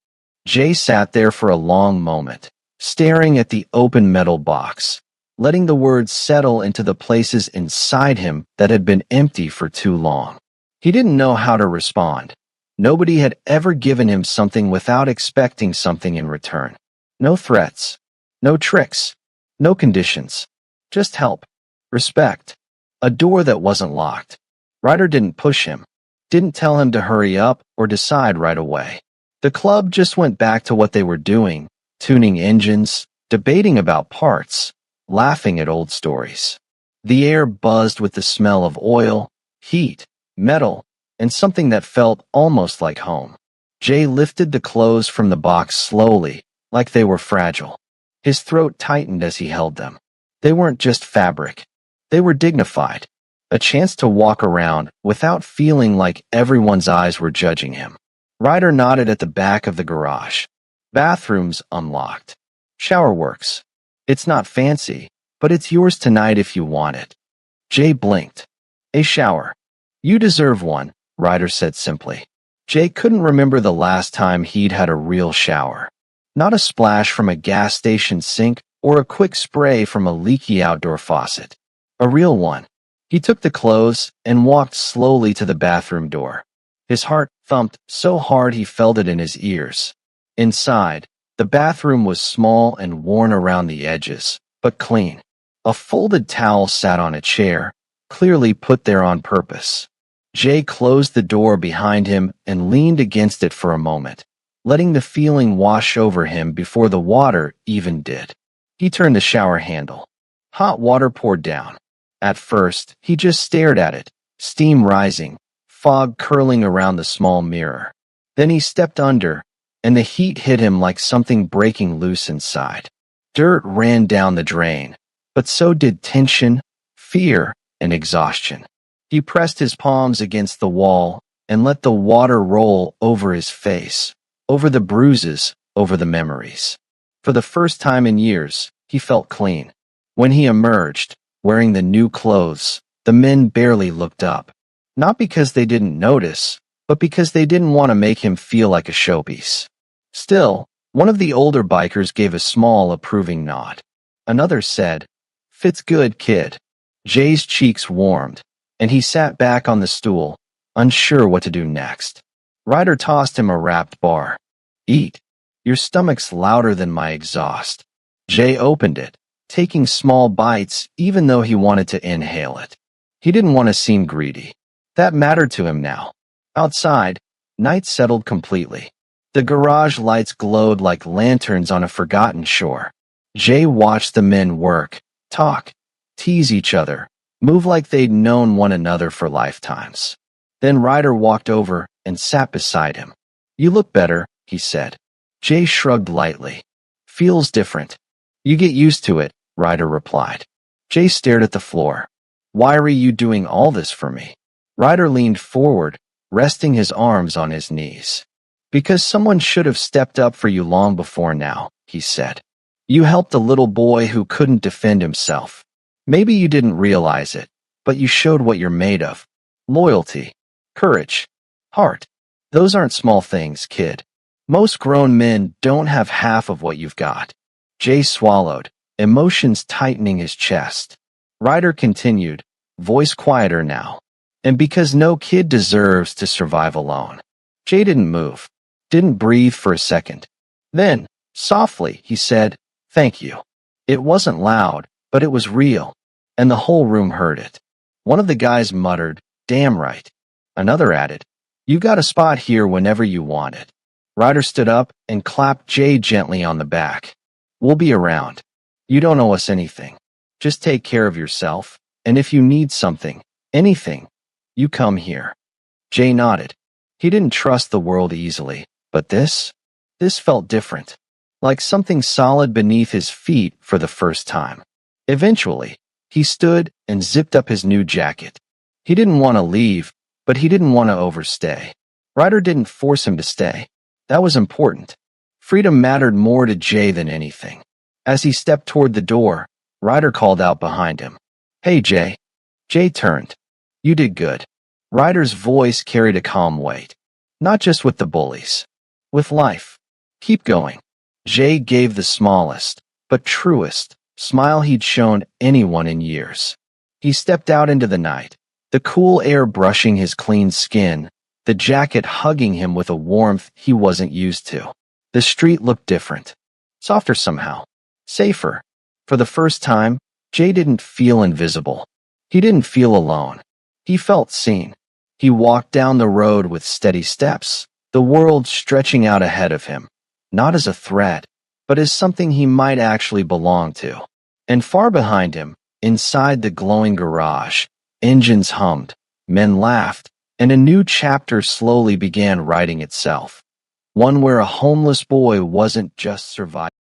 Jay sat there for a long moment, staring at the open metal box, letting the words settle into the places inside him that had been empty for too long. He didn't know how to respond. Nobody had ever given him something without expecting something in return. No threats. No tricks. No conditions. Just help. Respect. A door that wasn't locked. Ryder didn't push him. Didn't tell him to hurry up or decide right away. The club just went back to what they were doing, tuning engines, debating about parts, laughing at old stories. The air buzzed with the smell of oil, heat, metal, and something that felt almost like home. Jay lifted the clothes from the box slowly, like they were fragile. His throat tightened as he held them. They weren't just fabric. They were dignified. A chance to walk around without feeling like everyone's eyes were judging him. Ryder nodded at the back of the garage. Bathrooms unlocked. Shower works. It's not fancy, but it's yours tonight if you want it. Jay blinked. A shower. You deserve one, Ryder said simply. Jay couldn't remember the last time he'd had a real shower. Not a splash from a gas station sink or a quick spray from a leaky outdoor faucet. A real one. He took the clothes and walked slowly to the bathroom door. His heart thumped so hard he felt it in his ears. Inside, the bathroom was small and worn around the edges, but clean. A folded towel sat on a chair, clearly put there on purpose. Jay closed the door behind him and leaned against it for a moment, letting the feeling wash over him before the water even did. He turned the shower handle. Hot water poured down. At first, he just stared at it, steam rising, fog curling around the small mirror. Then he stepped under, and the heat hit him like something breaking loose inside. Dirt ran down the drain, but so did tension, fear, and exhaustion. He pressed his palms against the wall and let the water roll over his face, over the bruises, over the memories. For the first time in years, he felt clean. When he emerged, wearing the new clothes, the men barely looked up. Not because they didn't notice, but because they didn't want to make him feel like a showpiece. Still, one of the older bikers gave a small, approving nod. Another said, "Fits good, kid." Jay's cheeks warmed, and he sat back on the stool, unsure what to do next. Ryder tossed him a wrapped bar. "Eat. Your stomach's louder than my exhaust." Jay opened it, taking small bites even though he wanted to inhale it. He didn't want to seem greedy. That mattered to him now. Outside, night settled completely. The garage lights glowed like lanterns on a forgotten shore. Jay watched the men work, talk, tease each other, move like they'd known one another for lifetimes. Then Ryder walked over and sat beside him. "You look better," he said. Jay shrugged lightly. "Feels different." "You get used to it," Ryder replied. Jay stared at the floor. "Why are you doing all this for me?" Ryder leaned forward, resting his arms on his knees. "Because someone should have stepped up for you long before now," he said. "You helped a little boy who couldn't defend himself. Maybe you didn't realize it, but you showed what you're made of. Loyalty, courage, heart. Those aren't small things, kid. Most grown men don't have half of what you've got." Jay swallowed, emotions tightening his chest. Ryder continued, voice quieter now. "And because no kid deserves to survive alone." Jay didn't move, didn't breathe for a second. Then, softly, he said, "Thank you." It wasn't loud, but it was real, and the whole room heard it. One of the guys muttered, "Damn right." Another added, "You got a spot here whenever you want it." Ryder stood up and clapped Jay gently on the back. "We'll be around. You don't owe us anything. Just take care of yourself, and if you need something, anything, you come here." Jay nodded. He didn't trust the world easily, but this felt different. Like something solid beneath his feet for the first time. Eventually, he stood and zipped up his new jacket. He didn't want to leave, but he didn't want to overstay. Ryder didn't force him to stay. That was important. Freedom mattered more to Jay than anything. As he stepped toward the door, Ryder called out behind him, "Hey, Jay." Jay turned. "You did good." Ryder's voice carried a calm weight. "Not just with the bullies. With life. Keep going." Jay gave the smallest, but truest, smile he'd shown anyone in years. He stepped out into the night, the cool air brushing his clean skin, the jacket hugging him with a warmth he wasn't used to. The street looked different. Softer somehow. Safer. For the first time, Jay didn't feel invisible. He didn't feel alone. He felt seen. He walked down the road with steady steps, the world stretching out ahead of him, not as a threat, but as something he might actually belong to. And far behind him, inside the glowing garage, engines hummed, men laughed, and a new chapter slowly began writing itself. One where a homeless boy wasn't just surviving.